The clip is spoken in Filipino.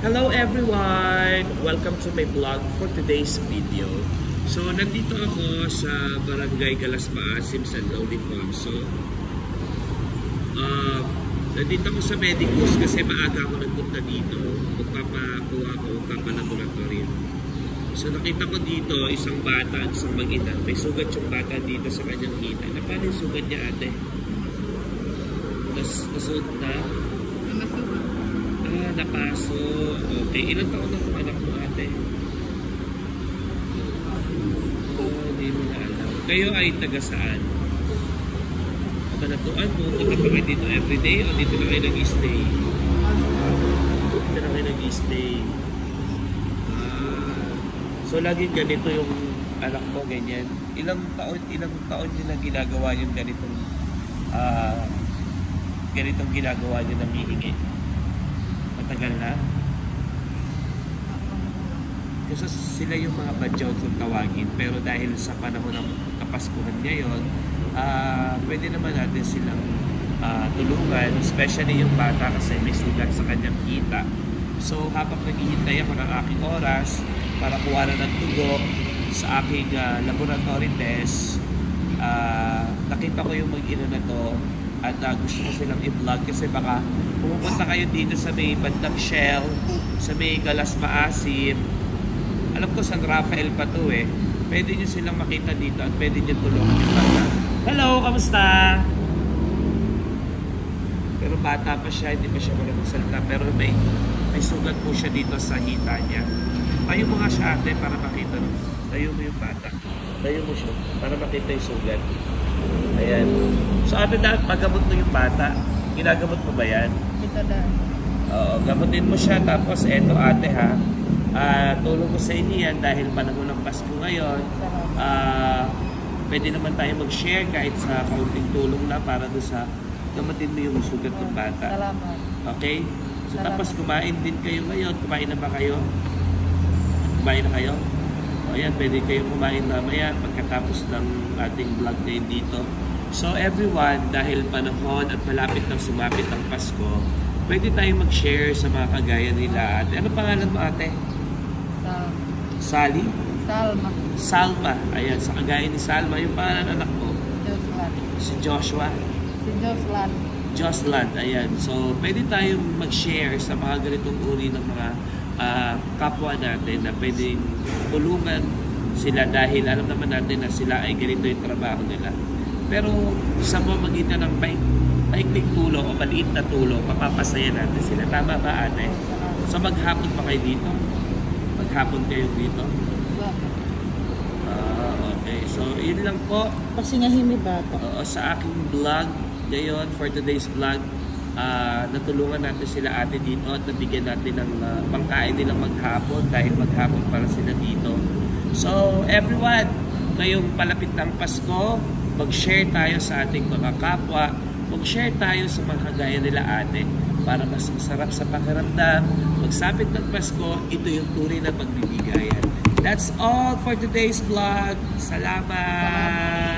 Hello everyone! Welcome to my vlog for today's video. So, nandito ako sa Barangay Galas Maasim, San Ildefonso. Nandito ako sa Medicus kasi maaga ako nagpunta dito. Magpapakuha ako, magpapalaboratory. So, nakita ko dito isang bata at isang mag-ina. May sugat yung bata dito sa kanyang hita. Paano yung sugat niya, ate? Nasuot na? Napaso. Okay. Ilang taon na itong anak mo, ate? Hindi mo na alam. Kayo ay taga saan? Kabanatuan mo? Taga pa kayo dito everyday o dito na kayo nag-stay? Dito na kayo nag-stay. So, laging ganito yung anak mo, ganyan. Ilang taon nyo na ginagawa yung ganitong ginagawa nyo na mihingi? Matagal na? Kasi sila yung mga badyaw kung tawagin. Pero dahil sa panahon ng Kapaskuhan ngayon, pwede naman natin silang tulungan. Especially yung bata kasi may sugat sa kanyang hita. So habang naghihintay ako ng aking oras para kuha na ng dugo sa aking laboratory test, nakita ko yung mag-ina na to. At gusto ko silang i-vlog kasi baka pumunta kayo dito sa may Bandang Shell, sa may Galas Maasim. Alam ko San Rafael pa to eh. Pwede nyo silang makita dito at pwede nyo tulungan yung bata. Hello! Kamusta? Pero bata pa siya, hindi pa siya marunong salita. Pero may sugat po siya dito sa hita niya. Tayo mo nga siya ate para makita. Tayo mo yung bata. Tayo mo siya para makita yung sugat. Ayan. So ate, paggamot mo yung bata, ginagamot mo ba yan? Ito na. Oo, gamutin mo siya. Tapos eto ate ha, tulong ko sa inyo yan dahil panahon ng Pasko ngayon. Pwede naman tayo mag-share kahit sa kaunting tulong na para doon sa gamutin mo yung sugat ng bata. Salamat. Okay? So Salamat. Tapos kumain din kayo ngayon. Kumain na ba kayo? Kumain na kayo? O yan, pwede kayong kumain mamaya pagkatapos ng ating vlog ngayon dito. So everyone, dahil panahon at malapit ng sumapit ang Pasko, pwede tayong mag-share sa mga kagaya nila. Ate, ano pangalan mo ate? Sally? Salma. Salma. Ayan, sa kagaya ni Salma, yung pangalan anak mo? Joslan. Si Joshua? Si Joslan. Joslan, ayan. So pwede tayong mag-share sa mga ganitong uri ng mga kapwa natin na pwedeng tulungan sila dahil alam naman natin na sila ay ganito yung trabaho nila. Pero sa pamamagitan ng maikling tulong o maliit na tulong, mapapasaya natin sila. Tama ba ate? So maghapon pa kayo dito? Maghapon kayo dito? Okay. So yun lang po. Kasi ngahimi bata. Sa aking vlog ngayon, for today's vlog, natulungan natin sila ate dito at nabigyan natin ng pangkain nilang maghapon dahil maghapon para sila dito. So everyone, ngayong palapit ng Pasko, mag-share tayo sa ating mga kapwa, mag-share tayo sa mga kagaya nila ate para mas masarap sa pakiramdam. Magsapit ng Pasko, ito yung tunay na pagbibigayan. That's all for today's vlog. Salamat!